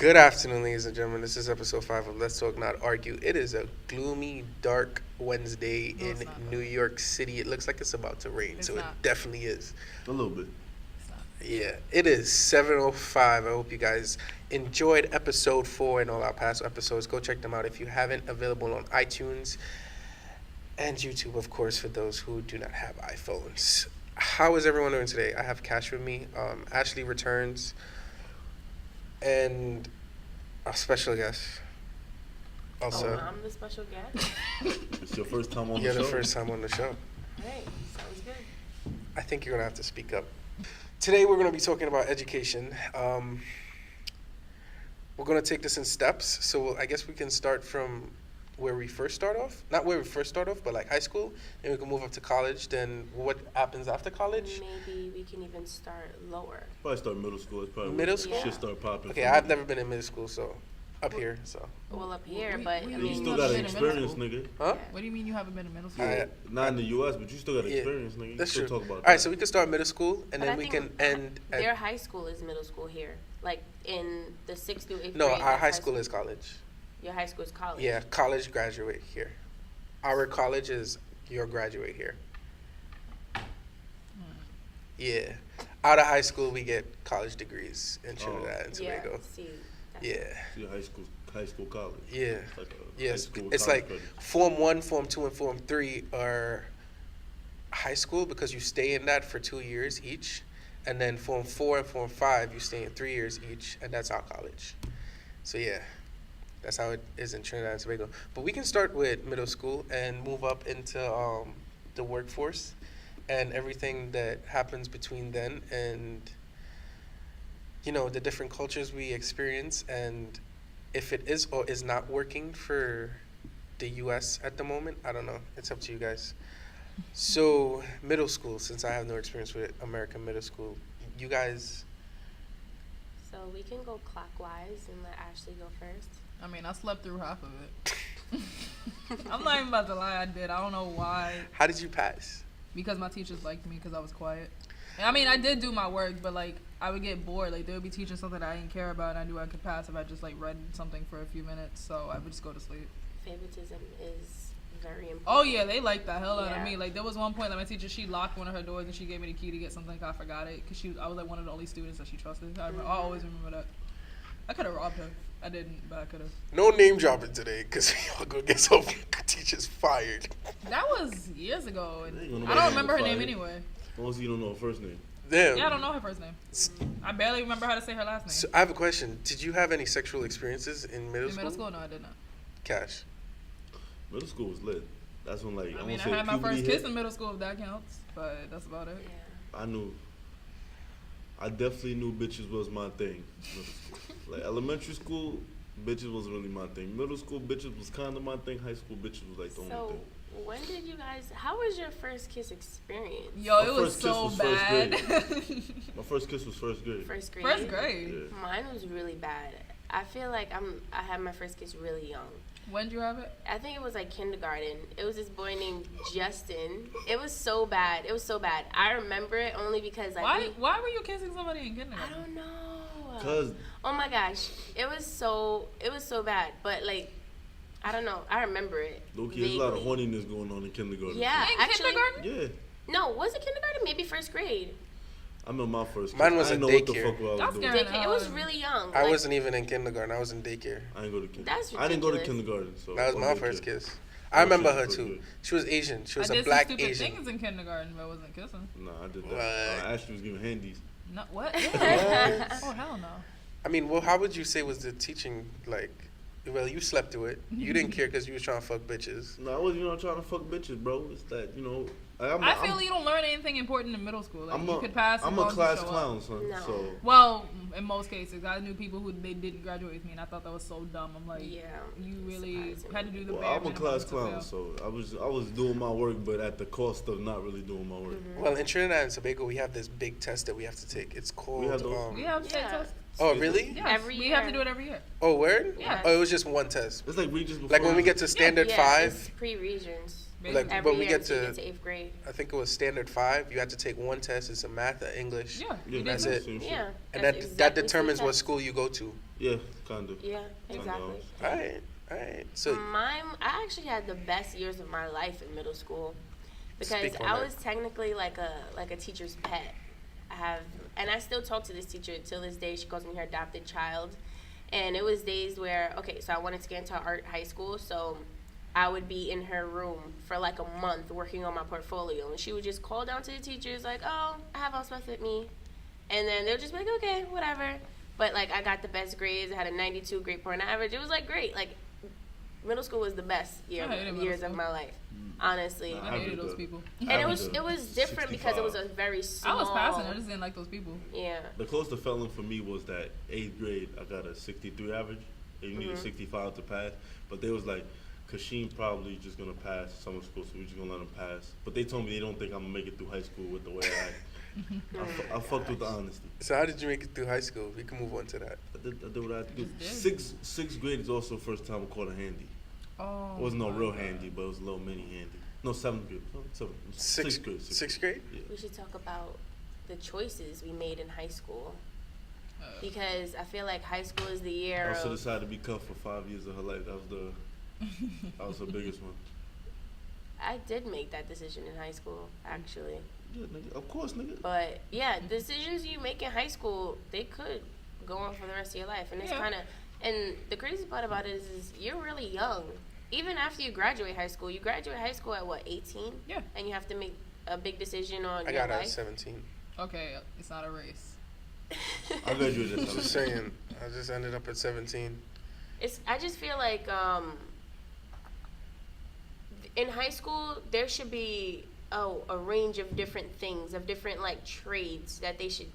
Good afternoon, ladies and gentlemen. This is episode 5 of Let's Talk Not Argue. It is a gloomy, dark Wednesday No, it's in not. New York City. It looks like it's about to rain, It's so not. it definitely is. A little bit. It's not. Yeah, it is 7:05. I hope you guys enjoyed episode 4 and all our past episodes. Go check them out if you haven't. Available on iTunes and YouTube, of course, for those who do not have iPhones. How is everyone doing today? I have Kash with me. Ashley returns. And a special guest, Elsa. I'm the special guest. It's your first time on You're the the show. first time on the show. Alright, sounds good. I think you're going to have to speak up. Today we're going to be talking about education. We're going to take this in steps. So I guess we can start from where we first start off. Not where we first start off, but like high school. Then we can move up to college. Then what happens after college? Maybe we can even start lower. Probably start middle school. It's probably Middle where school? shit start popping. Okay, for I've me. never been in middle school, so up here, so. Well, up here, We- but we- I we You mean, still You've got been an in middle experience, school. nigga. Huh? What do you mean you haven't been in middle school? I- Not in the U.S., but you still got Yeah, experience, nigga. You That's still true. talk about All that. right, so we can start middle school, and but then I we think can end at. their high school is middle school here. Like in the 6th through 8th No, grade. our that's high school is college. Your high school is college. Yeah, college graduate here. Our college is your graduate here. Yeah. Out of high school, we get college degrees in Trinidad and Yeah, Tobago. see. that's- Yeah. See, high school, college. Yeah. It's like a Yes. high school It's college like credit. Form 1, Form 2, and Form 3 are high school because you stay in that for 2 years each. And then Form 4 and Form 5, you stay in 3 years each, and that's our college. So, yeah. That's how it is in Trinidad and Tobago. But we can start with middle school and move up into the workforce and everything that happens between then and, you know, the different cultures we experience and if it is or is not working for the U.S. at the moment. I don't know. It's up to you guys. So, middle school, since I have no experience with American middle school, you guys, So we can go clockwise and let Ashley go first. I mean, I slept through half of it. I'm not even about to lie, I did. I don't know why. how did you pass? Because my teachers liked me because I was quiet. And I mean, I did do my work, but like, I would get bored. Like, they would be teaching something I didn't care about, and I knew I could pass if I just like read something for a few minutes. So I would just go to sleep. Favoritism is very important. Oh yeah, they liked the hell out Yeah. of me. Like, there was one point that my teacher, she locked one of her doors and she gave me the key to get something. I forgot it because I was like one of the only students that she trusted. I always remember that. I could have robbed her. I didn't, but I could have. No name dropping today because y'all gonna get some teachers fired. That was years ago. And Ain't gonna I nobody don't remember her get name fired. anyway. As long as you don't know her first name. Damn. Yeah, I don't know her first name. I barely remember how to say her last name. So I have a question. Did you have any sexual experiences in middle In school? middle school, no, I did not. Cash. Middle school was lit. That's when, like, I I mean, won't I say had my puberty first hit. kiss in middle school, if that counts. But that's about it. Yeah. I knew. I definitely knew bitches was my thing. Middle school. Like, elementary school, bitches wasn't really my thing. Middle school, bitches was kind of my thing. High school, bitches was like the only So thing. when did you guys? How was your first kiss experience? Yo, My it was first kiss so was first bad. My first kiss was first grade. First grade. First grade. Yeah. Mine was really bad. I feel like I had my first kiss really young. When did you have it? I think it was like kindergarten. It was this boy named Justin. It was so bad. It was so bad. I remember it only because Why were you kissing somebody in I kindergarten? don't know. Cause Oh my gosh, it was so bad. But like, I don't know. I remember it. low-key, there's a lot of vaguely. horniness going on in kindergarten. Yeah, In actually. kindergarten? Yeah. No, was it kindergarten? Maybe first grade. I remember my first kiss. Mine was I didn't in know what the daycare. fuck I was That's doing. scary. It was really young. I Like, wasn't even in kindergarten. I was in daycare. I didn't go to kindergarten. That's I didn't go to ridiculous. kindergarten. So That was or my daycare. first kiss. Oh, I remember shit, her first too. grade. She was Asian. She was I a did black some stupid Asian. things in kindergarten, but I wasn't kissing. Nah, I did that. What? Ashley was giving handies. No, what? What? Oh, hell no. I mean, well, how would you say was the teaching like? Well, you slept through it. You didn't care because you was trying to fuck bitches. No, I wasn't trying to fuck bitches, bro. It's that, I feel you don't learn anything important in middle school. Like, I'm you a, could pass. I'm as a long as you class show up. clown, son. No. So Well, in most cases, I knew people who they didn't graduate with me, and I thought that was so dumb. I'm like, Yeah. you really Surprising. had to do the well, bare I'm a minimum class to clown, fail. so I was doing my work, but at the cost of not really doing my work. Well, in Trinidad and Tobago, we have this big test that we have to take. It's called. We have those? We have state Yeah. tests. Oh, really? Yes, Every we have to year. do it every year. Oh, word? Yeah. Oh, it was just one test. It's like Regents before. Like when we get to standard Yeah, five. it's pre-regions. Like, every when we year get until you to, get to 8th grade. I think it was standard 5. You had to take one test. It's a math, a English. Yeah, Yeah, you did that's too. it. same shit. Yeah. And that's that exactly determines three what tests. school you go to. Yeah, kind of. Yeah, exactly. All right, all right. So I actually had the best years of my life in middle school because Speak on I that. was technically like a teacher's pet. And I still talk to this teacher till this day. She calls me her adopted child. And it was days where, okay, so I wanted to get into art high school, so I would be in her room for like a month working on my portfolio, and she would just call down to the teachers like, "Oh, I have all stuff with me," and then they'll just be like, "Okay, whatever." But like I got the best grades. I had a 92 grade point average. It was like great. Like middle school was the best I hated middle years of school. my life, honestly. Nah, I hated those people. And it was different because it was a very small. I was passing. I just didn't like those people. Yeah. The closest to failing for me was that 8th grade. I got a 63 average. And you need a 65 to pass. But they was like, Kashim probably just gonna pass summer school, so we're just gonna let him pass. But they told me they don't think I'm gonna make it through high school with the way I act. I fucked with the honesty. So how did you make it through high school? We can move on to that. I did what I had to do. Just did. Sixth grade is also the first time I caught a handy. Oh. It wasn't no my real God. handy, but it was a little mini handy. No, 7th grade. No, sixth grade. Sixth grade? Yeah. We should talk about the choices we made in high school Uh, because I feel like high school is the year Elsa of. decided to be cut for 5 years of her life. That was her biggest one. I did make that decision in high school, actually. Yeah, nigga. Of course, nigga. But yeah, decisions you make in high school, they could go on for the rest of your life, and it's Yeah. kind of. And the crazy part about it is you're really young. Even after you graduate high school, you graduate high school at what, 18? Yeah. And you have to make a big decision on I your got out at life. 17. Okay, it's not a race. I graduated at I'm just 17. saying. I just ended up at 17. I just feel like in high school there should be a range of different things, of different like trades that they should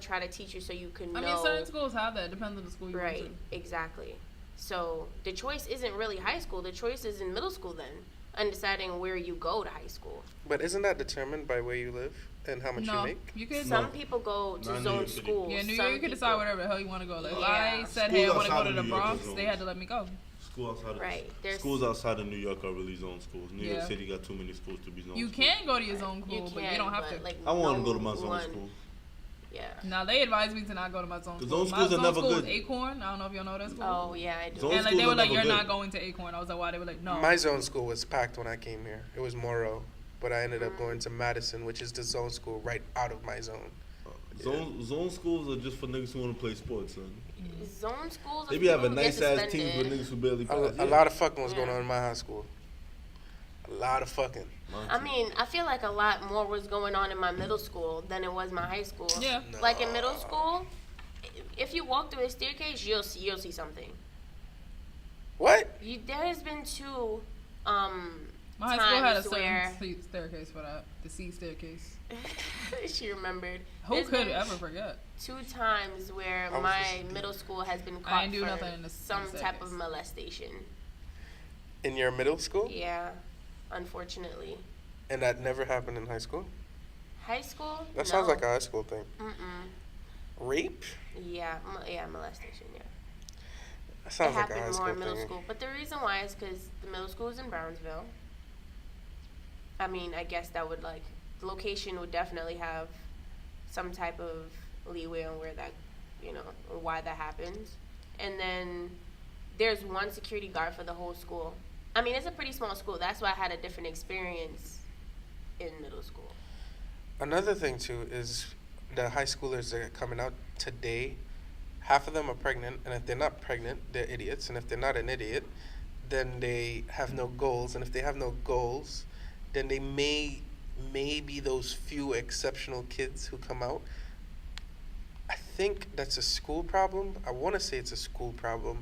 try to teach you so you can know. I mean, certain schools have that. Depends on the school you Right, went exactly. So the choice isn't really high school. The choice is in middle school then, and deciding where you go to high school. But isn't that determined by where you live and how to. much No, you make? you could. Some people go Not to in New zone York City. schools. Yeah, New Some York, you can decide people- whatever the hell you want to go. Like, if Yeah. I said, Schools hey, I want to outside go to of the New York Bronx, is they zones. had to let me go. School outside of Right, there's- schools outside of New York are really zone schools. New York Yeah. City got too many schools to be zone You schools. can go to your zone school, but you don't have to. Like, I want to no go to my zone one- school. Yeah. Now, they advised me to not go to my zone The school. zone My schools are zone never school good. is Acorn. I don't know if y'all know that school. Oh yeah, I do. Zone And like they schools were are like, never you're good. not going to Acorn. I was like, why? They were like, no. My zone school was packed when I came here. It was Morrow. But I ended up going to Madison, which is the zone school right out of my zone. Zone schools are just for niggas who want to play sports, son. Zone schools. They are be having people who get nice ass teams suspended. with niggas who barely pass. A lot of fucking was going on in my high school. A lot of fucking. I mean, I feel like a lot more was going on in my middle school than it was my high school. Yeah. Like in middle school, if you walk through a staircase, you'll see something. What? There has been two My high school had a times where certain staircase for that. The C staircase. she remembered. Who There's could been ever forget? 2 times where was my just- middle school has been I caught ain't do for nothing in the some type staircase. of molestation. In your middle school? Yeah, unfortunately. And that never happened in high school? High school? That sounds No. like a high school thing. Mm-mm. Rape? Yeah, molestation, yeah. That It sounds like a happened high more school in middle thing. school. But the reason why is because the middle school is in Brownsville. I mean, I guess that would, like, the location would definitely have some type of leeway on where that, or why that happens. And then there's one security guard for the whole school. I mean, it's a pretty small school. That's why I had a different experience in middle school. Another thing, too, is the high schoolers that are coming out today, half of them are pregnant, and if they're not pregnant, they're idiots. And if they're not an idiot, then they have no goals. And if they have no goals, then they may be those few exceptional kids who come out. I think that's a school problem. I want to say it's a school problem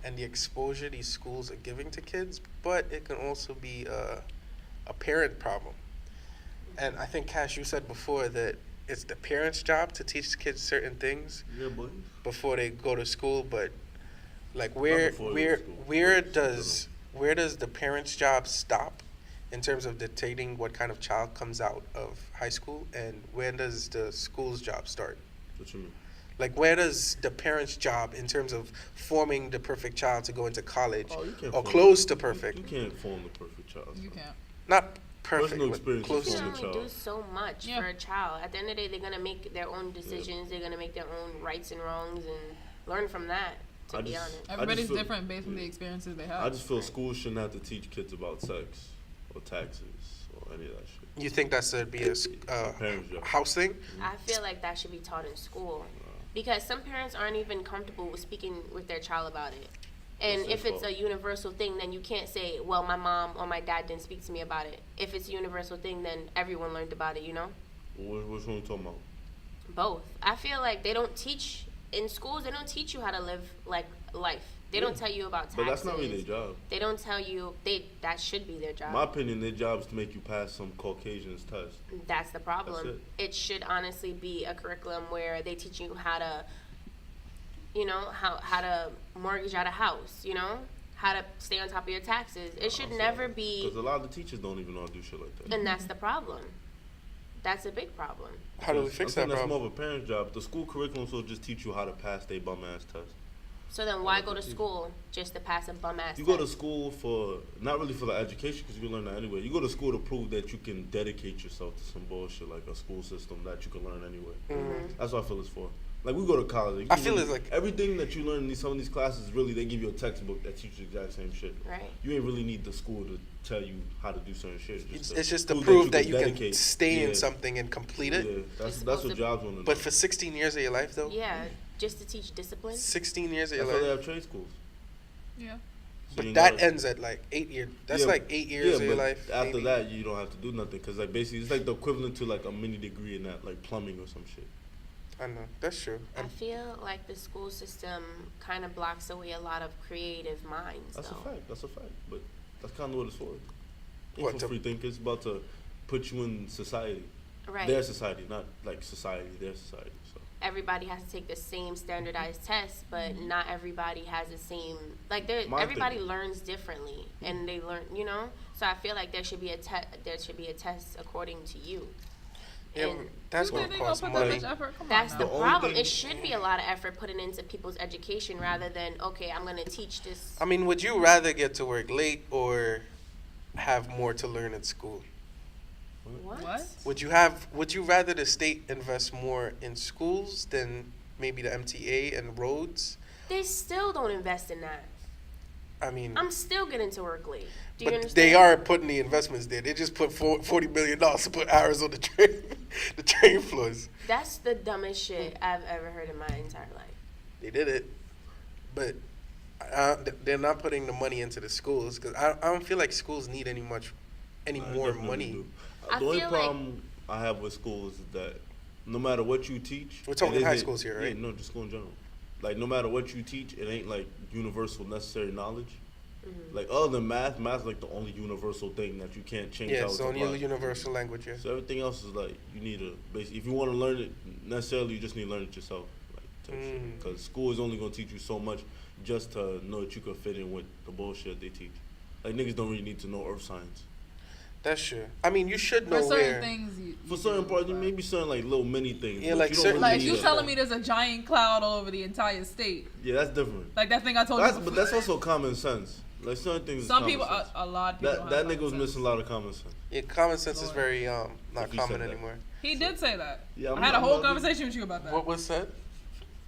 and the exposure these schools are giving to kids, but it can also be a parent problem. And I think, Kash, you said before that it's the parents' job to teach kids certain things Yeah, boy. before they go to school, but like where before they go to school. where does the parents' job stop in terms of dictating what kind of child comes out of high school, and where does the school's job start? What you mean? Like, where does the parents' job in terms of forming the perfect child to go into college Oh, you can't or form- close to perfect? You can't form the perfect child. You son. can't. not perfect, Personal but experience close You is to. can from the only do child. so much Yeah. for a child. At the end of the day, they're gonna make their own decisions. They're gonna make their own rights and wrongs and learn from that. To I be just- honest, Everybody's feel- different based on the yeah. experiences they have. I just feel schools shouldn't have to teach kids about sex or taxes or any of that shit. You think that should be a Parents' job. house thing? I feel like that should be taught in school because some parents aren't even comfortable with speaking with their child about it. And That's if their it's fault. a universal thing, then you can't say, "Well, my mom or my dad didn't speak to me about it." If it's a universal thing, then everyone learned about it. You know. Which one you talking about? Both. I feel like they don't teach in schools. They don't teach you how to live like life. They don't Yeah. tell you about taxes. But that's not really their job. They don't tell you. That should be their job. In my opinion, their job is to make you pass some Caucasians test. That's the problem. That's It should honestly be a curriculum where they teach you how to, how to mortgage out a house. How to stay on top of your taxes. It should never be. Because a lot of the teachers don't even know how to do shit like that. And that's the problem. That's a big problem. How do we fix that That's problem? more of a parent's job. The school curriculum will just teach you how to pass their bum ass test. So then why go to school just to pass a bum ass You test? go to school for not really for the education because you can learn that anyway. You go to school to prove that you can dedicate yourself to some bullshit like a school system that you can learn anyway. Mm-hmm. That's what I feel it's for. Like we go to college. you I can feel really- it's like- everything that you learn in some of these classes. Really, they give you a textbook that teaches the exact same shit. Right. You ain't really need the school to tell you how to do certain shit. It's just to prove that you can dedicate. stay Yeah. in something and complete Yeah, it. that's supposed what to- jobs want to do. But for 16 years of your life, though, Yeah, just to teach discipline. 16 years of your that's why they life. have trade schools. Yeah. So But you that gotta- ends at like 8 years. That's Yeah, like 8 years of your but life. After maybe. that, you don't have to do nothing because like basically it's like the equivalent to like a mini degree in that like plumbing or some shit. I know that's true. I feel like the school system kind of blocks away a lot of creative minds. That's though. a fact. That's a fact. But that's kind of what it's for. What, Ain't to- for free thinking. It's about to put you in society. Right. Their society, not like society. Their society. So Everybody has to take the same standardized test, but not everybody has the same. Like My everybody thing- learns differently, and they learn. So I feel like there should be a test according to you. Yeah, And that's You gonna think they gonna cost put that money. much effort? Come that's on the now. only problem. thing- It should be a lot of effort put into people's education rather than okay, I'm gonna teach this. I mean, would you rather get to work late or have more to learn at school? What? Would you rather the state invest more in schools than maybe the MTA and roads? They still don't invest in that. I mean, I'm still getting to work late. Do you but understand? they are putting the investments there. They just put $40 million to put arrows on the train, the train floors. That's the dumbest shit I've ever heard in my entire life. They did it, but they're not putting the money into the schools because I don't feel like schools need any I more definitely money. do. I The only feel like- problem I have with schools is that no matter what you teach, We're talking it high isn't- schools here, right? Yeah, no, just school in general. Like no matter what you teach, it ain't like universal necessary knowledge. Mm-hmm. Like other than math is like the only universal thing that you can't change Yeah, how it's it's the only applied. universal language. Yeah. So everything else is like you need to basically if you want to learn it necessarily you just need to learn it yourself. Mm. Because school is only gonna teach you so much just to know that you can fit in with the bullshit they teach. Like niggas don't really need to know earth science. That's true. I mean, you should know For certain where. things, For certain do, parts, but- maybe certain like little mini things. Yeah, but like you don't certain- really Like need you a- telling me there's a giant cloud all over the entire state. Yeah, that's different. Like that thing I told That's, you. but that's also common sense. Like certain things. Some is people, common sense. a lot of people. That don't that have nigga was common missing a sense. lot of common sense. Yeah, common sense is Lord. very not If you said common that. anymore. He did say that. Yeah, I had a whole not- conversation with you about that. What was said?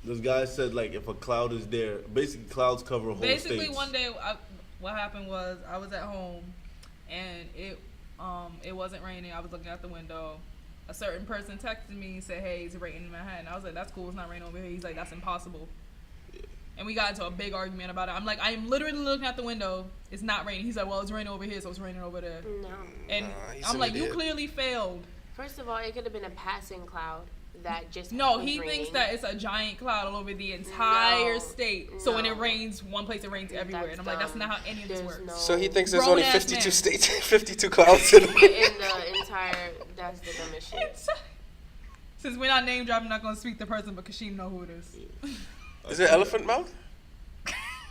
This guy said like if a cloud is there, basically clouds cover whole Basically, states. one day, what happened was I was at home, and it wasn't raining. I was looking out the window. A certain person texted me and said, "Hey, it's raining in Manhattan." I was like, "That's cool. It's not raining over here." He's like, "That's impossible." And we got into a big argument about it. I'm like, I'm literally looking out the window. It's not raining. He's like, well, it's raining over here, so it's raining over there. No. And Nah, he's I'm an like, you idiot. clearly failed. First of all, it could have been a passing cloud that just No, was he raining. thinks that it's a giant cloud all over the entire No, state. So when it no. rains, one place it rains everywhere. And I'm like, that's dumb. not how any of this There's works. no- So he thinks there's Grown only ass 52 man. states, 52 clouds in in the the entire. That's the dumbest shit. Since we're not name dropping, I'm not going to speak the person, but Kashim know who it is. Is it elephant mouth?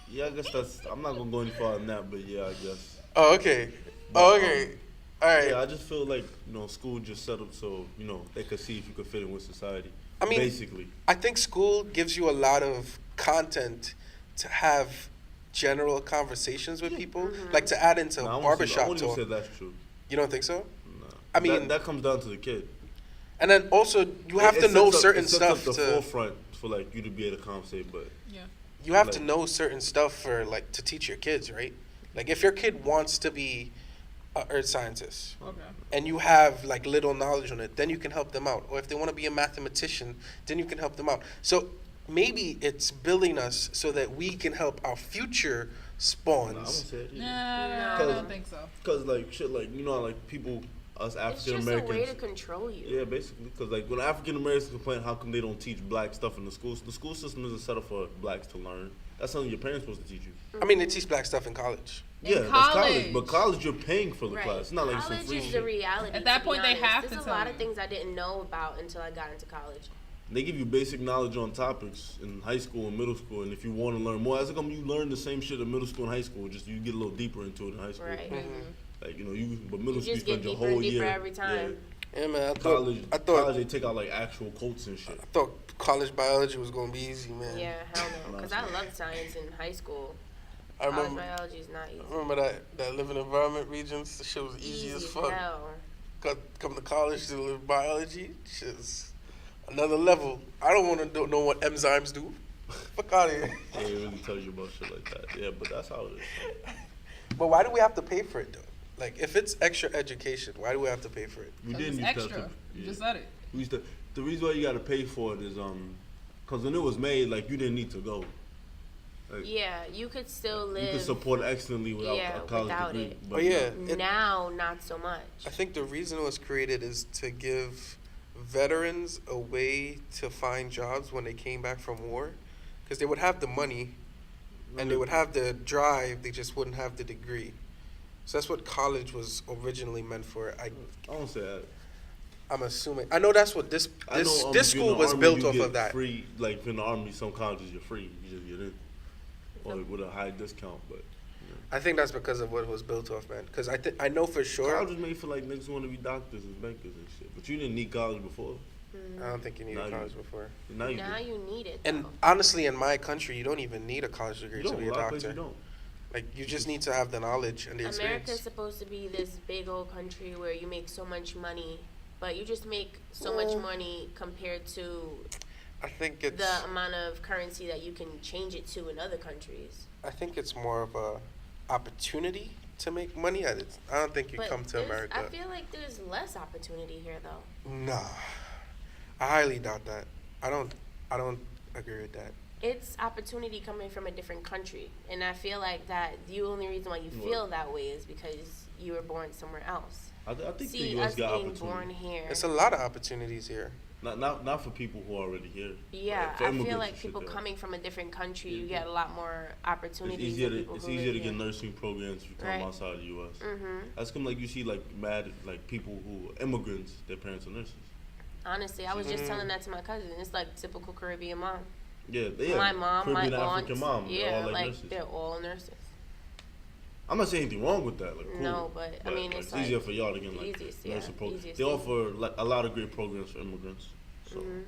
Yeah, I guess that's. I'm not gonna go any farther than that, but yeah, I guess. Oh, okay. Oh, okay. All right. Yeah, I just feel like school just set up so they could see if you could fit in with society. I mean, basically. I think school gives you a lot of content to have general conversations with people, like to add into Nah, I barbershop wouldn't even say talk. that's true. You You don't think so? No. I mean, that comes down to the kid. And then also you have to know certain stuff the to forefront for like you to be able to compensate, but Yeah. you have to like- know certain stuff for like to teach your kids, right? Like if your kid wants to be a earth scientist Okay. and you have like little knowledge on it, then you can help them out. Or if they want to be a mathematician, then you can help them out. So maybe it's building us so that we can help our future nah, I wouldn't spawns. say it. Nah, No. I don't think so. Cause like shit, like you know, like people, us It's African just a way to Americans. control you. Yeah, basically, because like when African Americans complain, how come they don't teach black stuff in the schools? The school system isn't set up for blacks to learn. That's something your parents supposed to teach you. I mean, they teach black stuff in college. Yeah, In that's college, college. but college you're paying for the Right. class. It's not like some College free is the shit. reality. At that to be point, they honest. have to There's a tell lot you. of things I didn't know about until I got into college. They give you basic knowledge on topics in high school and middle school, and if you want to learn more, as come you learn the same shit in middle school and high school, just you get a little deeper into it in high school. Right. Like you know, but middle You school you just get spend your deeper and whole deeper year. every time. Yeah, man. College, I thought college they take out like actual quotes and shit. I thought college biology was gonna be easy, man. Yeah, hell no. Because I loved science in high school. I College remember. biology is not easy. I remember that living environment regions. The shit was easy as fuck. hell. Come to college to live biology. Shit's another level. I don't want to know what enzymes do. Fuck out of here. They ain't really tell you about shit like that. Yeah, but that's how it is. But why do we have to pay for it though? Like, if it's extra education, why do we have to pay for it? We 'Cause didn't it's used to extra. have to. You Yeah. just said it. We used to. The reason why you got to pay for it is cause when it was made, like you didn't need to go. Like, Yeah, you could still live. you could support excellently without Yeah, a college without degree. it. But Oh, yeah. Now, not so much. I think the reason it was created is to give veterans a way to find jobs when they came back from war, because they would have the money and they would have the drive. They just wouldn't have the degree. So that's what college was originally meant for. I don't say that. I'm assuming. I know that's what this I know, this if you're in school the was Army, built you off get of that. Free, like in the army, some colleges you're free. You just get in, or with a high discount. But I think that's because of what it was built off, man. Because I know for sure. college was made for like niggas who want to be doctors and bankers and shit. But you didn't need college before. I don't think you needed Now you- college before. Now you Now do. you need it. And though. honestly, in my country, you don't even need a college degree You to don't. be A a lot of places doctor. you don't. Like, you just need to have the knowledge and the America's experience. supposed to be this big old country where you make so much money, but you just make so much money compared to I think it's. the amount of currency that you can change it to in other countries. I think it's more of a opportunity to make money. I don't think you But come to there's- America. I feel like there's less opportunity here, though. Nah, I highly doubt that. I don't agree with that. It's opportunity coming from a different country, and I feel like that the only reason why you What? feel that way is because you were born somewhere else. I think the See, U.S. us got being opportunity. born here. It's a lot of opportunities here. Not for people who are already here. Yeah, For I immigrants feel and like shit people there. coming from a different country, you Yeah. get a lot more It's opportunities easier than to people it's who easier live to get here. nursing programs if you come Right. outside the U.S. Mhm. That's come like you see like mad like people who immigrants, their parents are nurses. Honestly, I was just telling that to my cousin. It's like typical Caribbean mom. Yeah, they have My mom, Caribbean my aunt, African mom. They're yeah, all like, like nurses. they're all nurses. I'm not saying anything wrong with that. Like, cool. No, but, I mean, it's like easier for y'all to get like easiest, yeah, nursing programs. easiest They thing. offer like a lot of great programs for immigrants. So Mhm.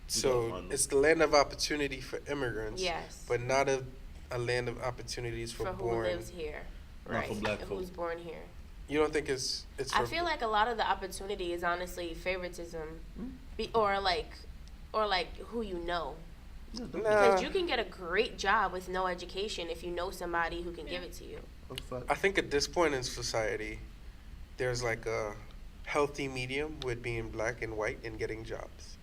So find them. it's the land of opportunity for immigrants. Yes. But not a land of opportunities for, for who born. lives here, Not right? for black and folk. who's born here. You don't think it's for I feel like a lot of the opportunity is honestly favoritism, or like who you know. Because you can get a great job with no education if you know somebody who can give it to you. I think at this point in society, there's like a healthy medium with being black and white and getting jobs.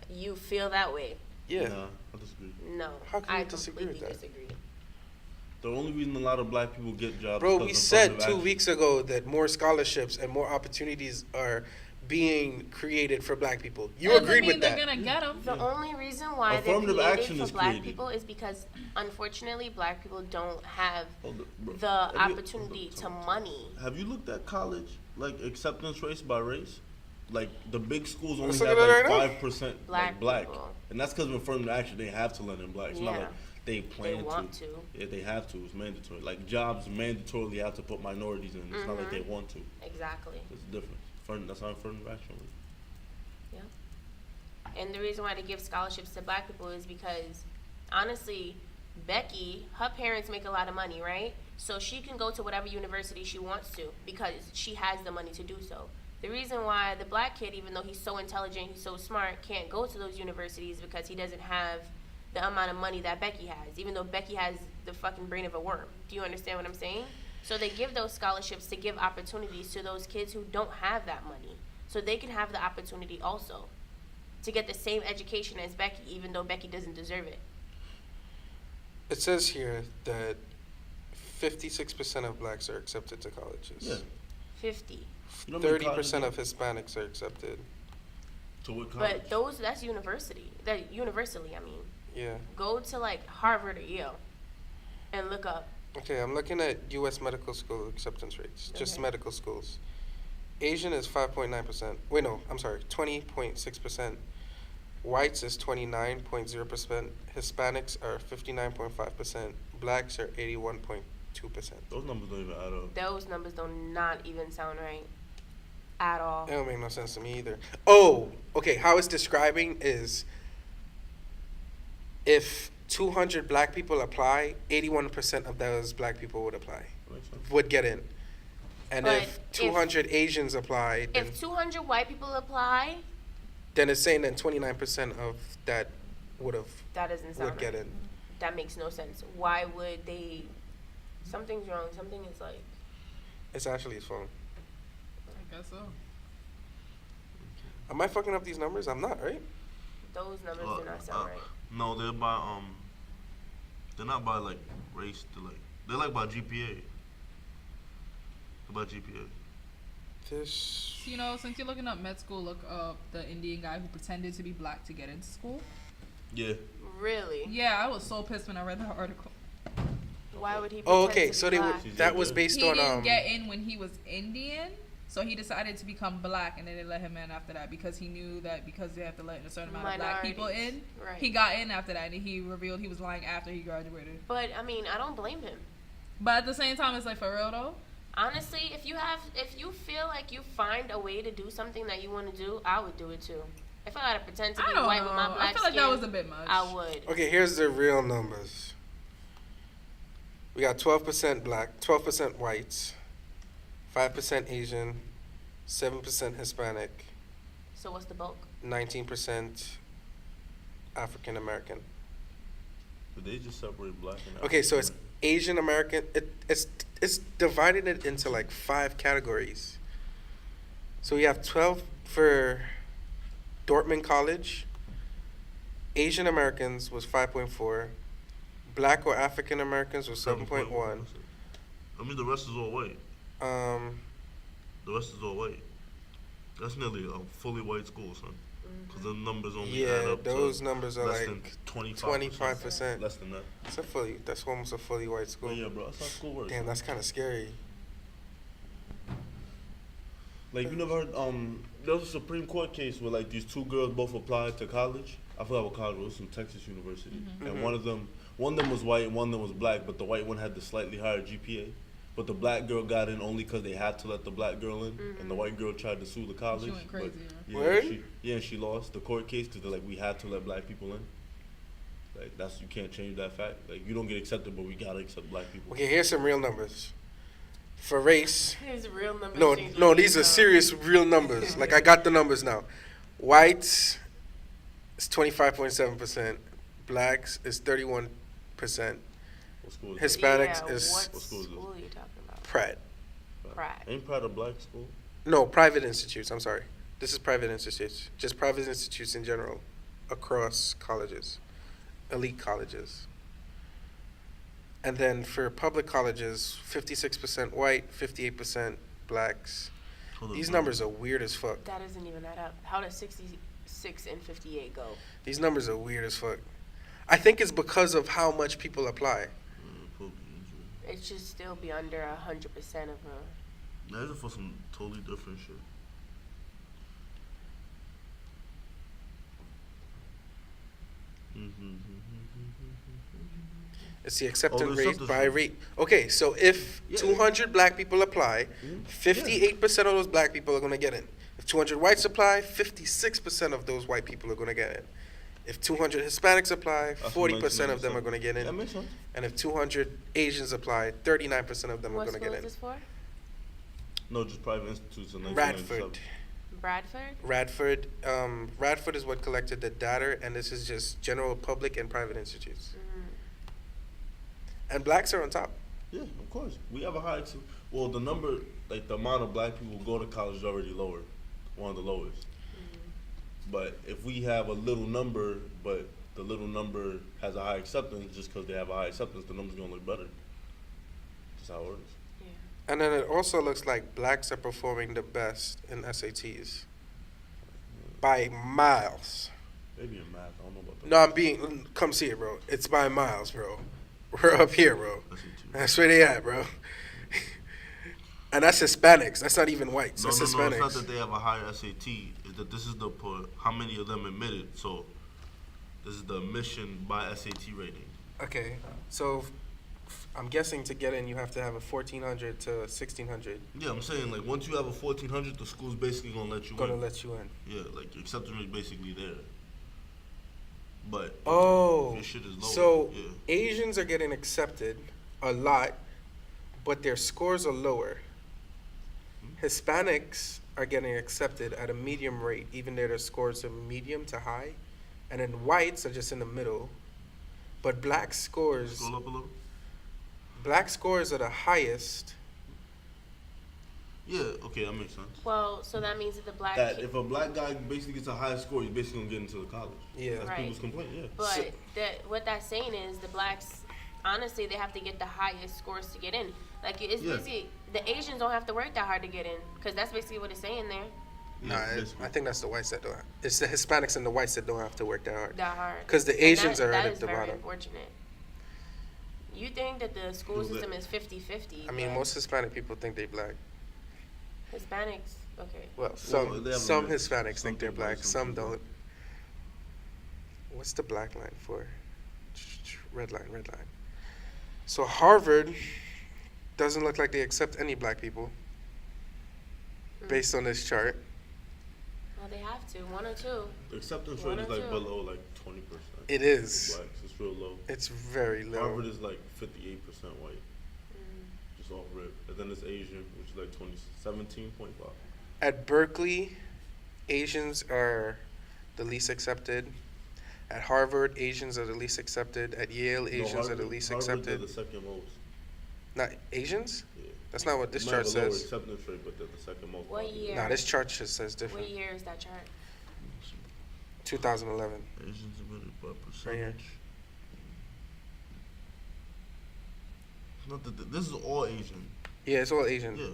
You feel that way? Yeah. Nah, I disagree. No. How can I you disagree with completely that? disagree. The only reason a lot of black people get jobs. Bro, is we 'cause of said affirmative 2 action. weeks ago that more scholarships and more opportunities are being created for black people. You Doesn't agreed mean with they're that. gonna get them. The only reason why they're Affirmative created action for is black created. people is because, unfortunately, black people don't have Hold it, bro. the Have you- opportunity hold to on. money. Have you looked at college like acceptance rates by race? Like the big schools only Let's have look at like it right now. 5% Black like black, people. and that's because of affirmative action. They have to let in black. It's not Yeah. like they plan want to. to. Yeah, they have to. It's mandatory. Like jobs mandatorily have to put minorities in. It's not like they want to. Exactly. It's different. That's how affirmative action works. And the reason why they give scholarships to black people is because, honestly, Becky, her parents make a lot of money, right? So she can go to whatever university she wants to because she has the money to do so. The reason why the black kid, even though he's so intelligent, he's so smart, can't go to those universities because he doesn't have the amount of money that Becky has, even though Becky has the fucking brain of a worm. Do you understand what I'm saying? So they give those scholarships to give opportunities to those kids who don't have that money, so they can have the opportunity also to get the same education as Becky, even though Becky doesn't deserve it. It says here that 56% of blacks are accepted to colleges. Yeah. 50. You know how many 30% of colleges- Hispanics are accepted. To what college? But that's university. That universally, I mean. Yeah. Go to like Harvard or Yale and look up. Okay, I'm looking at U.S. medical school acceptance rates. Just Okay. medical schools. Asian is 5.9%. Wait, no, I'm sorry, 20.6%. Whites is 29.0%. Hispanics are 59.5%. Blacks are 81.2%. Those numbers don't even add up. Those numbers do not even sound right at all. It don't make no sense to me either. Oh, okay. How it's describing is if 200 black people apply, 81% of those black people would apply, Makes sense. would get in. And But if 200 Asians apply, then, If 200 white people apply, then it's saying that 29% of that would that doesn't sound would get right. in. That makes no sense. Why would they? Something's wrong. Something is like. It's actually his phone. I guess so. Am I fucking up these numbers? I'm not, right? Those numbers do not sound right. No, they're by they're not by like race. They're like by GPA. They're by GPA. This. You know, since you're looking up med school, look up the Indian guy who pretended to be black to get into school. Yeah. Really? Yeah, I was so pissed when I read that article. Why would he? Oh, pretend okay. to So be they black? would. That was based He on didn't get in when he was Indian, so he decided to become black, and then they let him in after that because he knew that because they have to let in a certain amount of black people in, Minorities. Right. he got in after that, and he revealed he was lying after he graduated. But I mean, I don't blame him. But at the same time, it's like, for real though. Honestly, if you feel like you find a way to do something that you want to do, I would do it too. If I gotta pretend to I be don't white know. with my black I feel like skin, that was a bit much. I would. Okay, here's the real numbers. We got 12% black, 12% whites, 5% Asian, 7% Hispanic, So what's the bulk? 19% African American. But they just separate black and Okay, so it's African. Asian American. It's divided it into like 5 categories. So we have 12 for Dortmund College. Asian Americans was 5.4. Black or African Americans was 7.1. I mean, the rest is all white. The rest is all white. That's nearly a fully white school, son. Because the numbers only add Yeah, up those to numbers are less like than 25%. 25%. Less than that. That's almost a fully white school. But yeah, bro, that's how school works. Damn, man. that's kind of scary. Like, you never heard, there was a Supreme Court case where, like, these 2 girls both applied to college. I forgot what college it was, from Texas University. And one of them was white and one of them was black, but the white one had the slightly higher GPA. But the black girl got in only because they had to let the black girl in, and the white girl tried to sue the college. went crazy, but, Word? and she lost the court case because like we had to let black people in. Like you can't change that fact. Like you don't get accepted, but we gotta accept black people. Okay, here's some real numbers. For race, His real numbers. no, change no, with these are age, serious real numbers. Like I got the numbers now. Whites is 25.7%. Blacks is 31%. What school is Hispanics yeah, is what What school is this? school are you talking about? Pratt. that? Pratt. Ain't Pratt a black school? No, private institutes. I'm sorry. This is private institutes. Just private institutes in general across colleges, elite colleges. And then for public colleges, 56% white, 58% blacks. Hold up, These bro. numbers are weird as fuck. That doesn't even add up. How does 66 and 58 go? These numbers are weird as fuck. I think it's because of how much people apply. Probably injury. It should still be under 100% of a. That is for some totally different shit. It's the acceptance there's rate something- by rate. Okay, so if Yeah. 200 black people apply, 58% of those black people are going to get in. If 200 whites apply, 56% of those white people are going to get in. If 200 Hispanics apply, That's 40% of them are 1997. going to get in. That makes sense. And if 200 Asians apply, 39% of them are What going to school get is in. this for? No, just private institutes in Radford. 1997. Radford is what collected the data, and this is just general public and private institutes. And blacks are on top. Yeah, of course. We have a high. Well, the number, like the amount of black people who go to college is already lower, one of the lowest. But if we have a little number, but the little number has a high acceptance, just because they have a high acceptance, the number's gonna look better. That's how it works. And then it also looks like blacks are performing the best in SATs by miles. Maybe in math, I don't know about that. No, come see it, bro. It's by miles, bro. We're up here, bro. That's where they at, bro. And that's Hispanics. That's not even whites. No, That's no, Hispanics. it's not that they have a higher SAT. It's that this is the how many of them admitted. So this is the admission by SAT rating. Okay, so I'm guessing to get in, you have to have a 1,400 to 1,600. Yeah, I'm saying like once you have a 1,400, the school's basically gonna let you Gonna in. let you in. Yeah, like your acceptance rate basically there. But if Oh, your shit is lower, so yeah. Asians are getting accepted a lot, but their scores are lower. Hispanics are getting accepted at a medium rate, even though their scores are medium to high, and then whites are just in the middle. But black scores Scroll up a little. are the highest. Yeah, okay, that makes sense. Well, so that means that the black That if a black guy basically gets a high score, he's basically gonna get into the college. Yeah. That's Right. people's complaint. Yeah. But what that's saying is the blacks, honestly, they have to get the highest scores to get in. Like it's Yeah. basically the Asians don't have to work that hard to get in, because that's basically what it's saying there. Nah, Yeah, basically. I think that's the whites that don't. It's the Hispanics and the whites that don't have to work that hard. That hard. 'Cause the And Asians are that at is the very bottom. unfortunate. You think that the school Who's system that? is 50-50. I mean, but most Hispanic people think they black. Hispanics, okay. Well, they have some a mix. Hispanics Some think they're think black, black, some some think black. don't. What's the black line for? Red line, red line. So Harvard doesn't look like they accept any black people based on this chart. Well, they have to, one or two. The acceptance One rate is or like two. below like 20%. It is. Blacks, it's real low. It's very low. Harvard is like 58% white, just off rip. And then it's Asian, which is like 17.5. At Berkeley, Asians are the least accepted. At Harvard, Asians are the least accepted. At Yale, Asians are the least Harvard's accepted. the second most. Not Asians? Yeah. That's not what this Might chart have a lower says. acceptance rate, but they're the second most. What popular. year? Nah, this chart just says What different. year is that chart? 2011. Asians admitted by Right here. percentage. Not that this is all Asian. Yeah, it's all Asian. Yeah.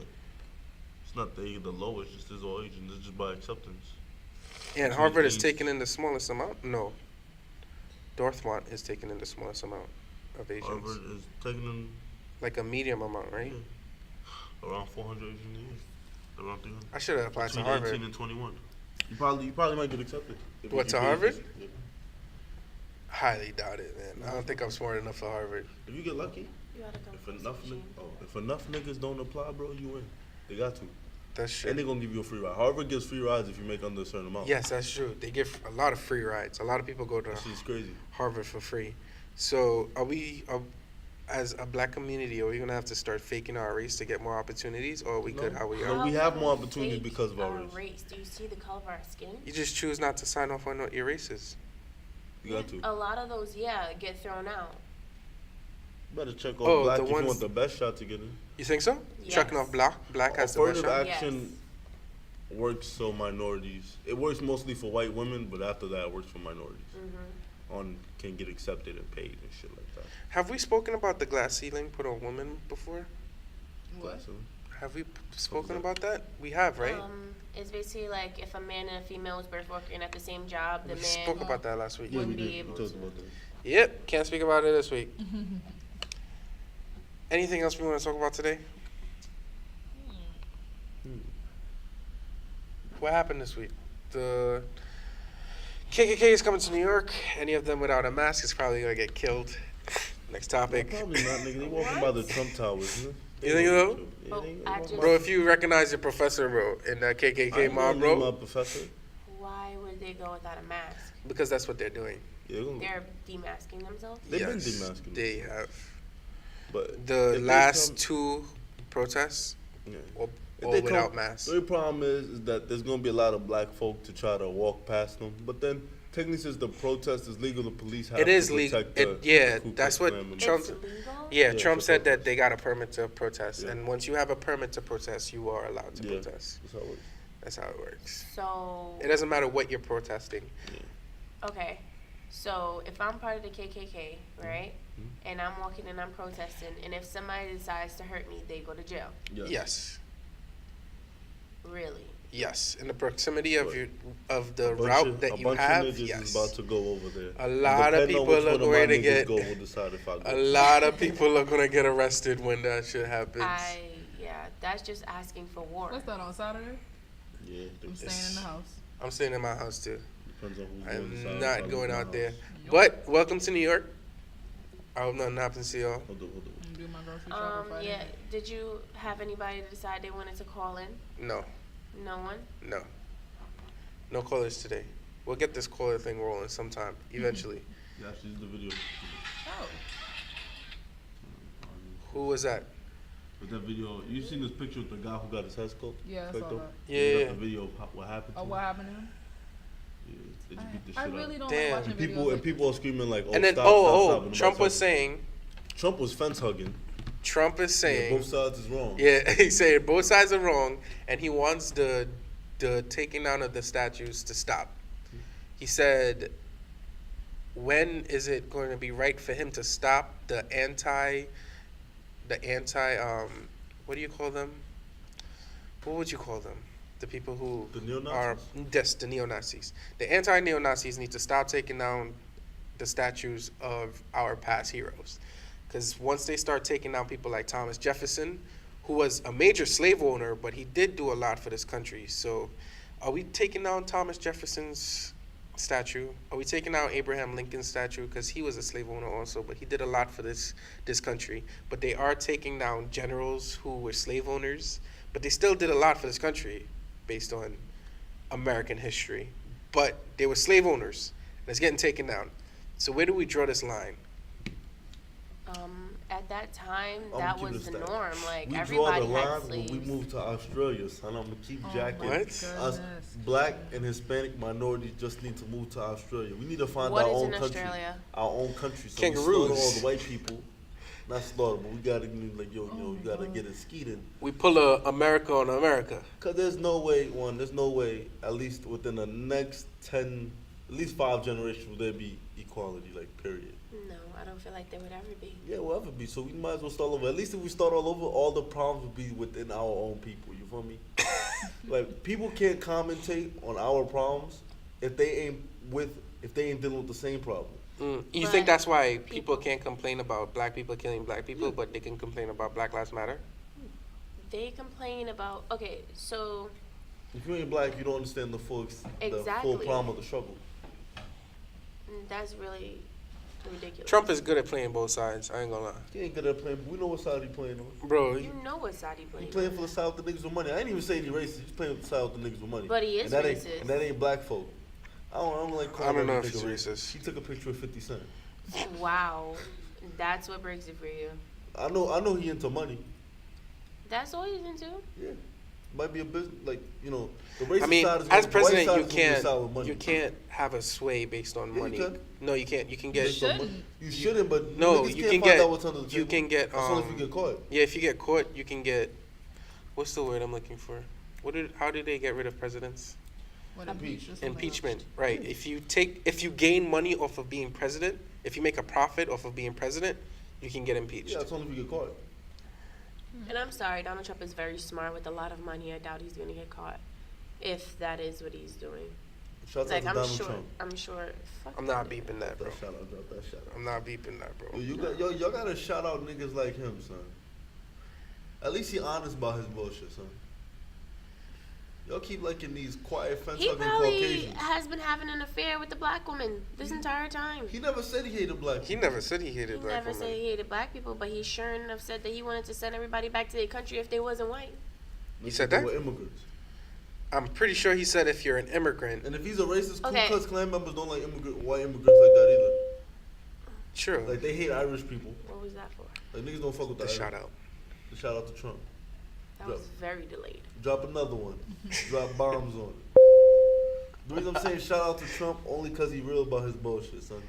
It's not the lowest, just is all Asian. It's just by acceptance. And So Harvard it is means- taking in the smallest amount? No. Dortmund is taking in the smallest amount of Asians. Harvard is taking in Like a medium amount, right? around 400 Asian a year. Around 300. I should have applied to Between Harvard. 18 and 21. You probably might get accepted. If What, you to get- Harvard? Highly doubt it, man. I don't think I'm smart enough for Harvard. If you get lucky, You gotta come if from enough, Machine. if enough niggas don't apply, bro, you win. They got to. That's true. And they're gonna give you a free ride. Harvard gives free rides if you make under a certain amount. Yes, that's true. They give a lot of free rides. A lot of people go to That shit's crazy. Harvard for free. So as a black community, are we gonna have to start faking our race to get more opportunities, or are we good how we No, are? we have more do opportunity fake because of our race. Do you see the color of our skin? You just choose not to sign off on what your race is. You got to. A lot of those, get thrown out. You better check Oh, off black the if you ones- want the best shot to get in. You think so? Yes. Checking off black has the best Affirmative shot. action works so minorities. It works mostly for white women, but after that, it works for minorities. Can get accepted and paid and shit like that. Have we spoken about the glass ceiling put on women before? What? So, Have we spoken that? about that? We have, right? It's basically like if a man and a female was both working at the same job, the We man spoke about that last week. yeah, we Wouldn't be did. We able talked to. about that. Yep, can't speak about it this week. Anything else we want to talk about today? What happened this week? The KKK is coming to New York. Any of them without a mask is probably gonna get killed. Next topic. Probably not, nigga. They walking by the Trump Towers, isn't it? You think so? Yeah, Oh, they I walking just- by- Bro, if you recognize your professor, bro, in that I KKK ain't mob, gonna leave bro, my professor. Why would they go without a mask? because that's what they're doing. Yeah, They're demasking themselves. They've been Yes, demasking they themselves. have. But The if they last come- two protests, yeah. all, If all they without come- masks. The only problem is that there's gonna be a lot of black folk to try to walk past them. But then, technically, since the protest is legal, the police have It to is legal. protect the Yeah, Ku Klux that's what Klan members. Trump- It's illegal. Yeah, Yeah, Trump for said that protest. they got a permit to protest, Yeah. and once you have a permit to protest, you are allowed to Yeah, protest. that's how it works. That's how it works. So It doesn't matter what you're protesting. okay, so if I'm part of the KKK, right, Mhm. and I'm walking and I'm protesting, and if somebody decides to hurt me, they go to jail. Yes, Really? yes. In the proximity of Right. the A bunch route of- that a you bunch have, of niggas yes. is about to go over there. A lot of Depending on people which are one of my going to niggas get. go, we'll decide if I go. A lot of people are gonna get arrested when that shit happens. Yeah, that's just asking for war. What's that on Saturday? Yeah, I'm it staying in the house. I'm staying in my house too. depends on who's going to I'm decide if I not leave going my out there. house. But welcome to New York. I hope nothing happens to y'all. Hold on, hold on. I'm do my grocery shopping Friday Yeah. night. Did you have anybody decide they wanted to call in? No, No one. no, no callers today. We'll get this caller thing rolling sometime eventually. Yeah, actually, this is the video. Oh, Who was that? But that video, you seen this picture with the guy who got his head sculpted? yeah, I Clicked saw on? that. Yeah, You got yeah. the video of what happened to Oh, him? what happened to him? Yeah, they just beat the I shit really out. don't Damn. like watching And videos people like and people are screaming like, "Oh, And then stop, stop, stop!" oh, and Trump nobody's was helping. saying. Trump was fence hugging. Trump is Yeah, saying. both sides is wrong. Yeah, he said both sides are wrong, and he wants the taking down of the statues to stop. He said, when is it going to be right for him to stop the anti what do you call them? What would you call them? The people who The neo-Nazis? are yes, the neo-Nazis. The anti-neo-Nazis need to stop taking down the statues of our past heroes. Because once they start taking down people like Thomas Jefferson, who was a major slave owner, but he did do a lot for this country. So are we taking down Thomas Jefferson's statue? Are we taking down Abraham Lincoln's statue? Because he was a slave owner also, but he did a lot for this country. But they are taking down generals who were slave owners, but they still did a lot for this country based on American history. But they were slave owners, and it's getting taken down. So where do we draw this line? At that time, I'ma that keep was it the a stack. norm. Like We draw everybody the had line slaves. when we moved to Australia, son. I'm gonna keep Oh jacking. my What? Us goodness. black and Hispanic minorities just need to move to Australia. We need to find What our is own in country. Australia? Our own country. So Kangaroos. we slaughter all the white people. Not slaughter, but we gotta be like, yo, you gotta get it skeeted. We pull a America on America. Cause there's no way, at least within the next 10, at least 5 generations, will there be equality, like, period. No, I don't feel like there would ever be. Yeah, we'll ever be. So we might as well start over. At least if we start all over, all the problems will be within our own people. You feel me? Like, people can't commentate on our problems if they ain't dealing with the same problem. You But think that's why people people- can't complain about black people killing black people, but they can complain about Black Lives Matter? They complain about so If you ain't black, you don't understand the full Exactly. problem of the struggle. that's really ridiculous. Trump is good at playing both sides. I ain't gonna lie, He ain't good at playing. But we know what side he playing on. bro. You know what side he He playing? playing for the South, the niggas with money. I ain't even saying he racist. He's playing with the South, the niggas with money. But he is and that racist. Ain't, and that ain't black folk. I don't like calling I don't know that if nigga he's racist. He took a picture of 50 Cent. Wow, that's what breaks it for you. I know he into money. That's all he's into. Yeah. Might be a business, like, the racist I mean, side is as the white president, side you is gonna be the can't side with money. you can't have a sway based on Yeah, you money. can. No, you can't. You can Based get on money. shouldn't. You shouldn't, but no. niggas You can't can find get. out what's under the You table. can get. As soon as we get caught. Yeah, if you get caught, you can get. What's the word I'm looking for? How did they get rid of presidents? What Impeach. Impeachment, right? If you gain money off of being president, if you make a profit off of being president, you can get impeached. Yeah, that's only if you get caught. And I'm sorry, Donald Trump is very smart with a lot of money. I doubt he's gonna get caught, if that is what he's doing. Shout out Like to I'm Donald sure. Trump. I'm sure. Fuck I'm not that nigga. beeping that, bro. Drop that shout out. I'm not beeping that, bro. Y'all gotta shout out niggas like him, son. At least he honest about his bullshit, son. Y'all keep liking these quiet fence He hugging probably Caucasians. has been having an affair with the black woman this entire time. He never said he hated black He people. never said he hated He black never women. said he hated black people, but he sure enough said that he wanted to send everybody back to their country if they wasn't white. He said They that? were immigrants. I'm pretty sure he said if you're an immigrant. And if he's a racist, Okay. Ku Klux Klan members don't like white immigrants like that either. True. Like they hate Irish people. What was that for? Like niggas don't fuck with The the shout Irish. out. The shout out to Trump. That was very delayed. Drop another one. Drop bombs on it. The reason I'm saying shout out to Trump only because he real about his bullshit, son.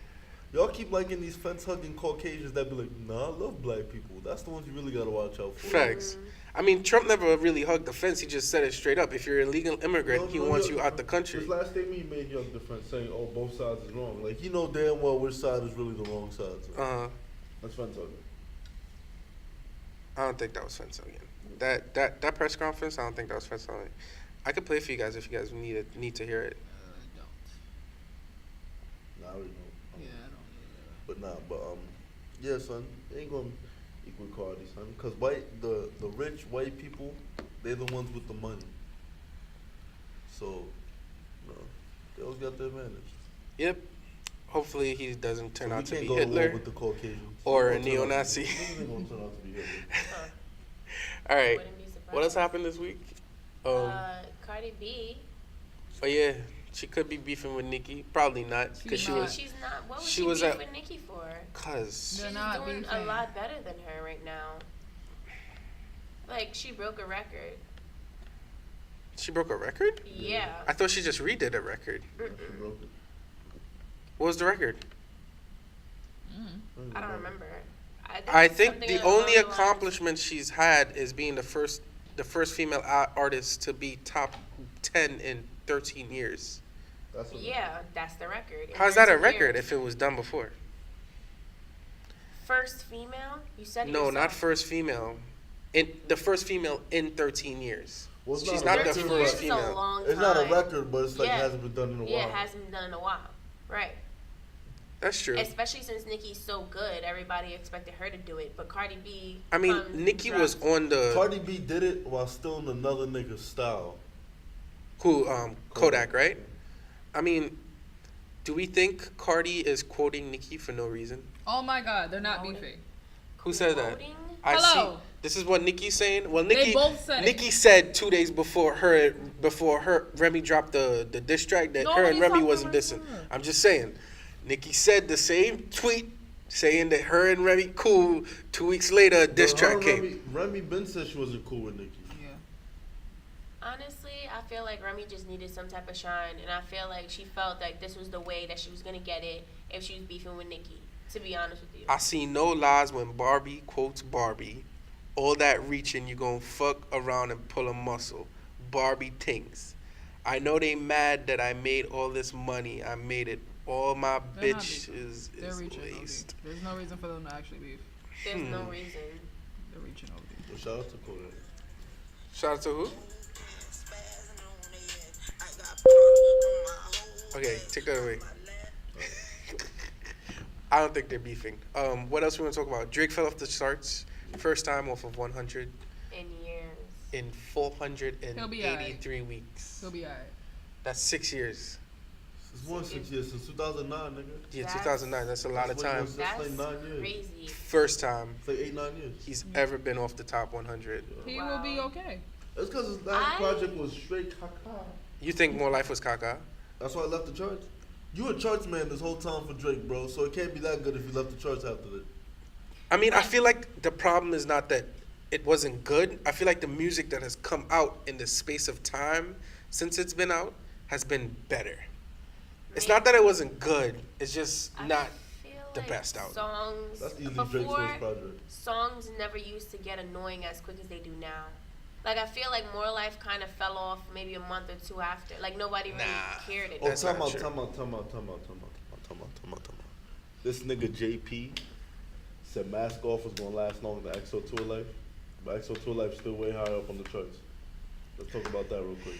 Y'all keep liking these fence hugging Caucasians that be like, nah, I love black people. That's the ones you really gotta watch out for. Facts. I mean, Trump never really hugged the fence. He just said it straight up. If you're an illegal immigrant, he wants you out the country. His last statement he made, he hugged the fence saying, oh, both sides is wrong. Like, he know damn well which side is really the wrong side. So. That's fence hugging. I don't think that was fence hugging. That press conference, I don't think that was fence hugging. I could play it for you guys if you guys need to hear it. Nah, I already know. Yeah, I don't. But yeah, son, they ain't gonna equal equality, son. Cause the rich white people, they're the ones with the money. So, they always got the advantage. Yep. Hopefully he doesn't turn So out to we be can't go to war Hitler with the Caucasians. or They a gonna turn out to neo-Nazi. be- Niggas ain't gonna turn out to be Hitler. All right. Wouldn't be surprised. What else happened this week? Cardi B. Oh yeah, she could be beefing with Nicki. Probably not, because she not. was. She's not. What was she she was beef at- with Nicki for? Cause They're She's not doing a beefing. lot better than her right now. Like, she broke a record. she broke a record. Yeah. I thought she just redid a record. She broke it. What was the record? I don't remember. I think something the along only the lines- accomplishment she's had is being the first female artist to be top 10 in 13 years. That's what Yeah, that's the record. In How's that a 13 record years. if it was done before? First female? You said it No, yourself. not first female. The first female in 13 years. Well, it's She's not not a the 13 record, years first is a female. long It's not a time. record, but it's like Yeah. it hasn't been done in a while. Yeah, it hasn't been done in a while. Right. That's true. Especially since Nicki's so good, everybody expected her to do it. But Cardi B. I mean, comes, Nicki was drops- on the Cardi B did it while still in another nigga's style. Kodak, right? I mean, do we think Cardi is quoting Nicki for no reason? Oh my God, they're not No, beefing. Who said that? Quoting? I Hello. see. This is what Nicki's saying. Well, They Nicki both said it. Nicki said 2 days before her Remy dropped the diss track that her and Nobody's Remy talking wasn't about dissing. her. I'm just saying. Nicki said the same tweet saying that her and Remy cool. 2 weeks later, a diss But her track and came. Remy Ben said she wasn't cool with Nicki. Yeah. Honestly, I feel like Remy just needed some type of shine, and I feel like she felt like this was the way that she was gonna get it if she was beefing with Nicki. To be honest with you, I see no lies when Barbie quotes Barbie. All that reaching, you gon' fuck around and pull a muscle. Barbie thinks. I know they mad that I made all this money. I made it. All my They're not bitch beefing. is They're reaching OD. laced. There's no reason for them to actually beef. there's no reason. They're reaching OD. So shout out to Kodak. Shout out to who? Okay, take that away. I don't think they're beefing. What else we want to talk about? Drake fell off the charts. First time off of 100 In years. in He'll be alright. 483 weeks. He'll be alright. That's 6 years. It's more than 6 years since 2009, nigga. Yeah, That's- 2009. That's a lot of That's when it time. was- That's like 9 years. crazy. First time It's like 8-9 years. he's ever been off the top 100. He will be Wow. okay. That's because his last I- project was straight caca. You think More Life was caca? That's why I left the church. You a church man this whole time for Drake, bro. So it can't be that good if you left the church after that. I mean, I feel like the problem is not that it wasn't good. I feel like the music that has come out in the space of time since it's been out has been better. It's not that it wasn't good. It's just I not feel the like best out. Songs That's easily Drake's before, first project. songs never used to get annoying as quick as they do now. Like, I feel like More Life kind of fell off maybe a month or two after. Like, nobody really Nah. cared it. Oh, That's time not out, true. time out. This nigga JP said Mask Off was gonna last longer than XO Tour Life, but XO Tour Life still way higher up on the charts. Let's talk about that real quick.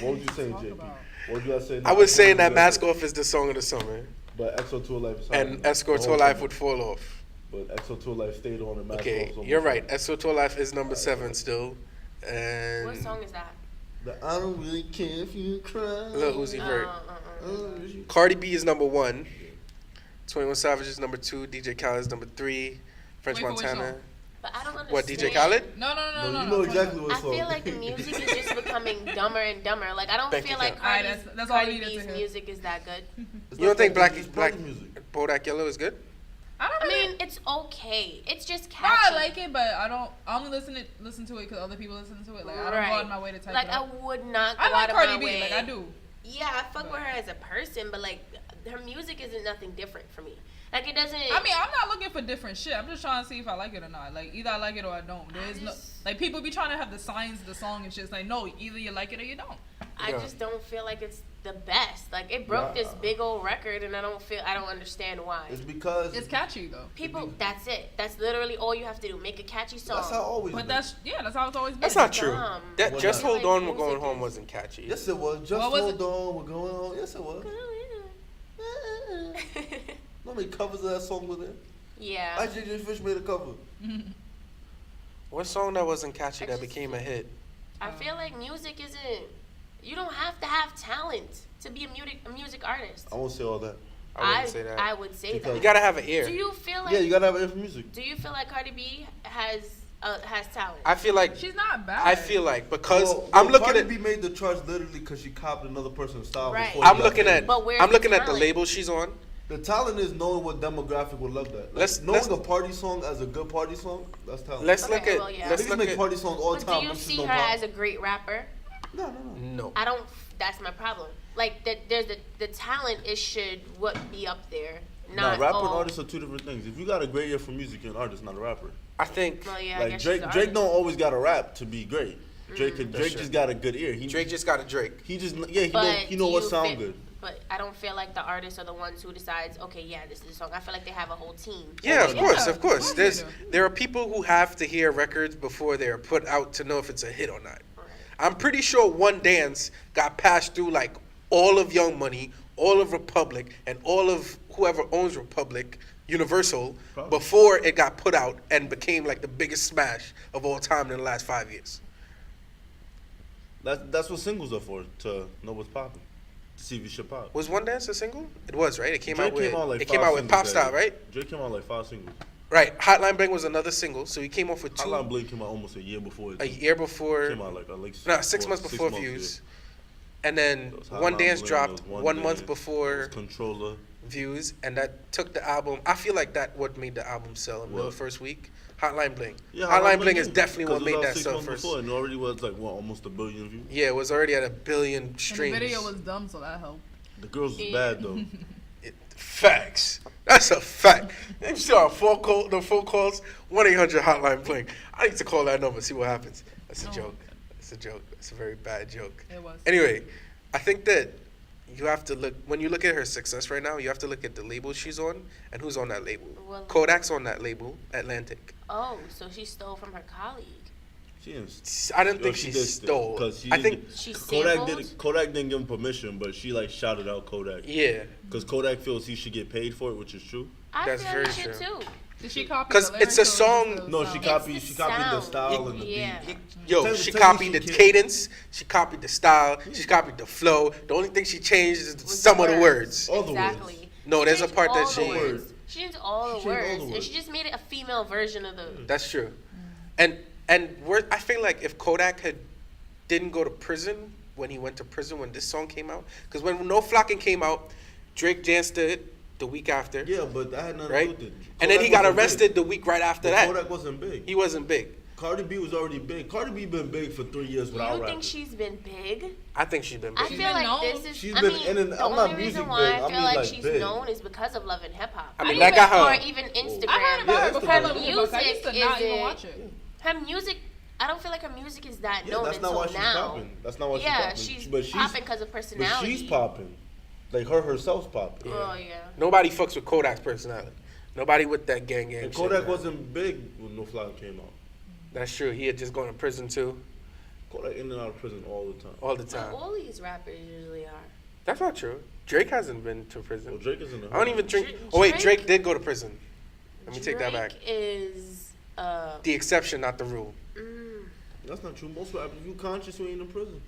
What was you saying, Talk JP? about. What was you guys saying? I was saying that Mask Off is the song of the summer, But XO Tour Life is higher. and Escort The Tour whole Life time. would fall off. But XO Tour Life stayed on and Mask Off Okay, was almost you're right. higher. Escort Tour Life is number 7 still, What and song is that? The I don't really care if you cry. Lil Uzi Vert. Oh, Cardi B is number 1. 21 Savage is number 2. DJ Khaled is number 3. French Wait for which Montana. song? But I don't understand. What, DJ Khaled? No. You know exactly what I song. feel like the music is just becoming dumber and dumber. Like I don't Thank feel you, like Kim. Alright, that's all I Cardi needed to B's hear. music is that good. You don't think Black music? Bodak Yellow is good? I don't I really, mean, it's okay. It's just no, catchy. I like it, but I only listen to it because other people listen to it. Like I don't go Right. out of my way to type Like it I up. would not go I like out of Cardi my B, way. like I do. Yeah, I fuck But- with her as a person, but like her music isn't nothing different for me. Like it doesn't. I mean, I'm not looking for different shit. I'm just trying to see if I like it or not. Like either I like it or I don't. There's no like people be trying to have the signs, of the song and shit. It's like no, either you like it or you don't. I Yeah. just don't feel like it's the best. Like it broke this big old record, and I don't understand why. It's because It's catchy though. People, that's it. That's literally all you have to do. Make a catchy song. that's how it always. But been. that's how it's always been. That's not true. dumb. That Why Just not? Hold Like, On, We're Going music Home is- wasn't catchy. Yes, it was. Just What was hold it? on, we're going home. Yes, it was. How many covers of that song were there? Yeah. IJJ Fish made a cover. What song that wasn't catchy I that just- became a hit? I feel like music isn't. You don't have to have talent to be a music artist. I won't say all that. I wouldn't say that. I would say Because- You that. gotta have an ear. Do you feel like? Yeah, you gotta have ear for music. Do you feel like Cardi B has talent? I feel like She's not bad. I feel like because Well, I'm looking Cardi at B made the charts literally because she copied another person's style. Right. Before I'm she got looking famous. at But where's I'm looking the at the talent? label she's on. The talent is knowing what demographic would love that. Like, Let's- knowing let's- a party song as a good party song, that's talent. Let's Okay, look at well, yeah. let's Niggas look make at party songs all the But time. do you bitches see don't her pop. as a great rapper? No. no. I don't. That's my problem. Like there's the talent. It should be up there. Not rapper and all- artist are two different things. If you got a great ear for music, you're an artist, not a rapper. I think Well, yeah, I Like guess Drake, she's an Drake artist. don't always got to rap to be great. Drake That's just true. got a good ear. Drake just got a Drake. he But know do what you sound feel- good. But I don't feel like the artists are the ones who decides. Okay, yeah, this is a song. I feel like they have a whole team. Yeah, of Yeah, course, of of course. course they There's do. there are people who have to hear records before they're put out to know if it's a hit or not. I'm pretty sure One Dance got passed through like all of Young Money, all of Republic, and all of whoever owns Republic, Universal, Probably. before it got put out and became like the biggest smash of all time in the last 5 years. That's what singles are for, to know what's popping, to see if you should pop. Was One Dance a single? It was, right? It came out with like it came 5 out with singles Pop that Style, year. right? Drake came out like 5 singles. Right. Hotline Bling was another single, so he came off with Hotline two Bling came out almost a year before it. a year before. Came out like No, 6 months before Views. And then It was One Hotline Dance Bling, dropped it was 1 month Dance, before it was Controller. Views, and that took the album. I feel like that what made the album sell in the What? first week. Hotline Bling. Yeah, Hotline Bling is too, definitely 'cause what it was made out that 6 sell months first. Before, and it already was like almost 1 billion views. Yeah, it was already at 1 billion And streams. the video was dumb, so that helped. The girls was Yeah. bad though. Facts. That's a fact. You see our the phone calls 1-800 Hotline Bling. I need to call that number, see what happens. That's a Oh. joke. That's a joke. That's a very bad joke. It was. Anyway, I think that you have to look when you look at her success right now. You have to look at the label she's on and who's on that label. Well- Kodak's on that label, Atlantic. Oh, so she stole from her colleague. She didn't. I didn't Yo, think she did stole. because she I didn't think She Kodak sampled? Kodak didn't give him permission, but she like shouted out Kodak yeah, because Kodak feels he should get paid for it, which is true. I That's feel very like shit true. too. Did she copy? 'Cause the it's a lyrics or song- just the No, she sound? copied. It's She the copied the sound. style and the Yeah. beat. yo, Tell- she tell me copied she the can't- cadence, she copied the style, she copied the flow. The only thing she changed is Was some of the words. All the Exactly. words. No, there's a changed part that all the she- words. She changed all the She changed all words, the and words. she just made it a female version of the. That's true. And I feel like if Kodak didn't go to prison when he went to prison when this song came out, because when No Flocking came out, Drake danced it the week after, Yeah, but that had nothing right? to do with it. And then Kodak he got wasn't arrested big. the week right after But that. Kodak wasn't big. He wasn't big. Cardi B was already big. Cardi B been big for 3 years You without don't rapping. think she's been big? I think she's been I big. She's feel been like known. this is. She's I been mean, in and- the I'm only not music reason big, why I I feel mean, like like, she's big. known is because of Love and Hip Hop. I mean, I that even- got Or her. even I heard Instagram. about Yeah, her before I Instagram. loved it. I used to Music not even isn't- watch it. Her music, I don't feel like her music is that Yeah, known that's not until why she's now. popping. That's not why Yeah, she's she's popping. popping because of But personality. she's popping. Like her herself's popping. Oh yeah. Nobody fucks with Kodak's personality. Nobody with that gang And shit, Kodak man. wasn't big when No Fly came out. That's true. He had just gone to prison too, Kodak in and out of prison all the time. all the But time. all these rappers usually are. That's not true. Drake hasn't been to Well, prison. Drake is in the I don't even drink. Drake- Oh wait, Drake did go to prison. Let me Drake take that back. Is The exception, not the rule. That's not true. Most rappers, if you conscious, you ain't in prison.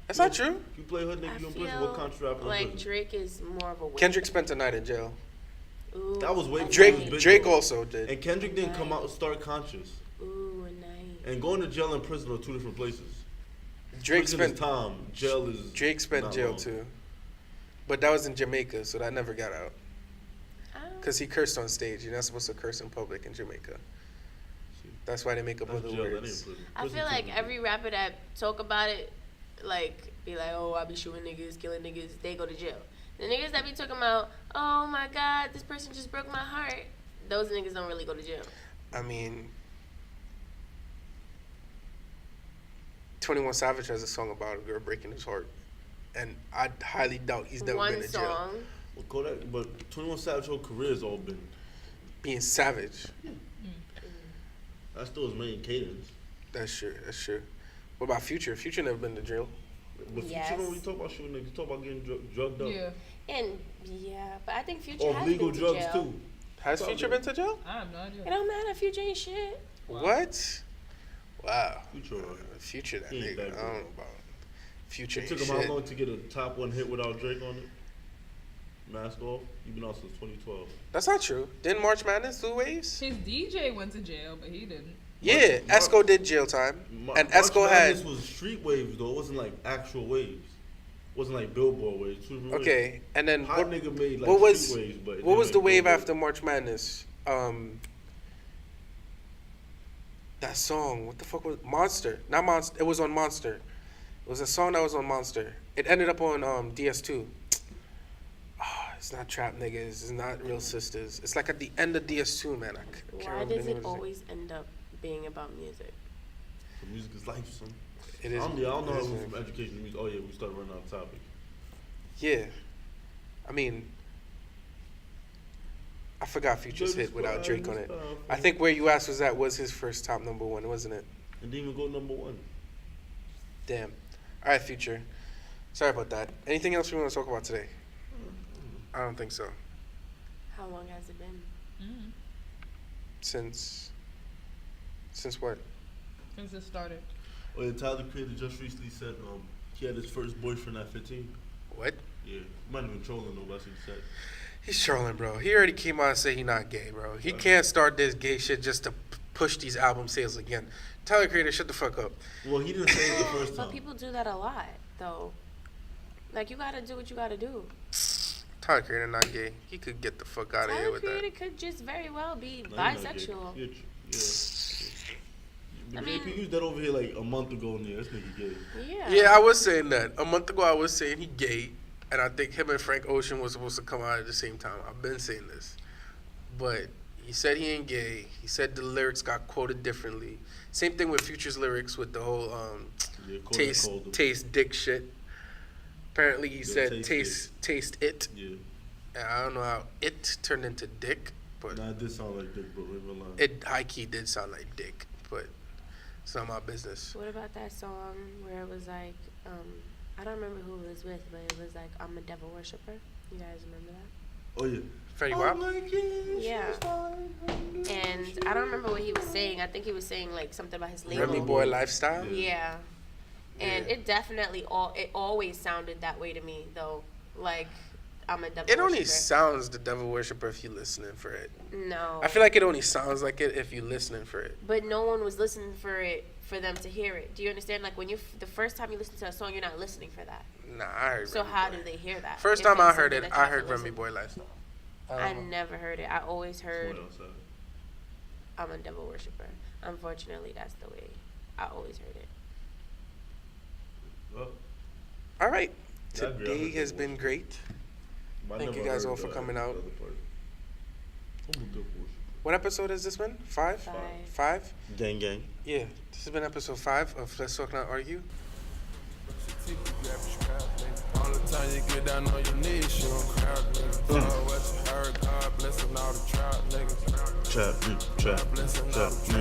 That's not true. If you play hood I nigga, you in prison. What feel conscious rapper in like prison? Drake is more of a. Kendrick spent a night in jail. Ooh, That was way nice. before he was big, Drake though. also did. And Kendrick didn't come Right. out start conscious. Ooh, nice. And going to jail and prison are two different places. Drake Prison spent is time. Jail is Drake spent not jail long. too, but that was in Jamaica, so that never got out. Because he cursed on stage. You're not supposed to curse in public in Jamaica. That's why they make up That's other jail, that ain't words. prison. I Prison feel like technically. every rapper that talk about it, like, be like, oh, I be shooting niggas, killing niggas, they go to jail. The niggas that be talking about, oh my God, this person just broke my heart, those niggas don't really go to jail. I mean, 21 Savage has a song about a girl breaking his heart, and I highly doubt he's never One been to jail. song. Well, Kodak, but 21 Savage whole career has all been. Being savage, That's still his main cadence. that's true. That's true. What about Future? Future never been to jail. But Yes. Future don't really talk about shooting niggas. Talk about getting drugged up. Yeah. And yeah, but I think Future Or has legal been to drugs jail. too. Has Probably. Future been to jail? I have no idea. It don't matter, Future ain't shit. What? Wow. Future. Future, that He ain't nigga. that I good. don't know about Future. It took ain't him shit. how long to get a top one hit without Drake on it? Mask Off? You've been out since 2012. That's not true. Didn't March Madness do waves? His DJ went to jail, but he didn't. Yeah, Mar- Esco did jail time, and March Esco Madness had. was street waves though. It wasn't like actual waves. It wasn't like Billboard waves. Two different waves. Okay, and then Hot what, nigga made like what was street waves, but it what was didn't the make wave Billboard. after March Madness? That song. What the fuck was Monster? Not Monster. It was on Monster. It was a song that was on Monster. It ended up on DS2. It's not Trap Niggas. It's not Real Sisters. It's like at the end of DS2, man. I can't Why remember does the name it of the- always end up being about music? The music is life, son. It is. I don't know it how is, it went man. from education to music. Oh yeah, we started running out of topic. Yeah. I mean, I forgot Future's hit without Drake on it. I think Where You Asked was his first top number one, wasn't it? It didn't even go number one. Damn. All right, Future. Sorry about that. Anything else we want to talk about today? I don't think so. How long has it been? Mm-hmm. Since what? Since it started. Oh yeah, Tyler Creator just recently said he had his first boyfriend at 15. What? Yeah, might have been trolling though. That's what he said. He's trolling, bro. He already came out and said he not gay, bro. He can't start this gay shit just to push these album sales again. Tyler Creator, shut the fuck up. Well, he didn't say it the first But time. people do that a lot, though. Like, you gotta do what you gotta do. Tyler Creator not gay. He could get the fuck out of here Tyler with Creator that. could just very well be No, he's not bisexual. gay. Yeah. I But mean- if you used that over here like a month ago, and yeah, this nigga gay. Yeah. Yeah, I was saying that. A month ago, I was saying he gay, and I think him and Frank Ocean was supposed to come out at the same time. I've been saying this. But he said he ain't gay. He said the lyrics got quoted differently. Same thing with Future's lyrics with the whole Yeah, Kodak taste called him. taste dick shit. Apparently he Yeah, said taste taste it. Yeah. And I don't know how it turned into dick, but Nah, it did sound like dick, bro. Leave it alone. it high key did sound like dick, but it's not my business. What about that song where it was like, I don't remember who it was with, but it was like, I'm a devil worshiper. You guys remember that? Oh yeah. Freddie Wap? Yeah. And I don't remember what he was saying. I think he was saying like something about his label. Remy Boy Lifestyle? Yeah. And Yeah. it definitely it always sounded that way to me though. Like I'm a devil It only worshiper. sounds the devil worshiper if you're listening for it. No. I feel like it only sounds like it if you're listening for it. But no one was listening for it for them to hear it. Do you understand? Like when you the first time you listen to a song, you're not listening for that. Nah, I heard So Remy how Boy. do they hear that? First If time I it's heard something it, that you I have to heard Remy listen- Boy Lifestyle. I never heard it. I always heard Someone outside. I'm a devil worshiper. Unfortunately, that's the way I always heard it. Well, All right. I agree. I Today heard has that been voice. great. but I Thank you never guys heard all for the- coming the out. other part. I'm a good voice. What episode has this been? Five? Five. Five? Gang gang. Yeah. This has been episode 5 of Let's Talk Not Argue. All the time you get down on your knees, you don't crowd, nigga. What you heard, God blessing all the trout, niggas. Trap, Blessing all the trap, trout.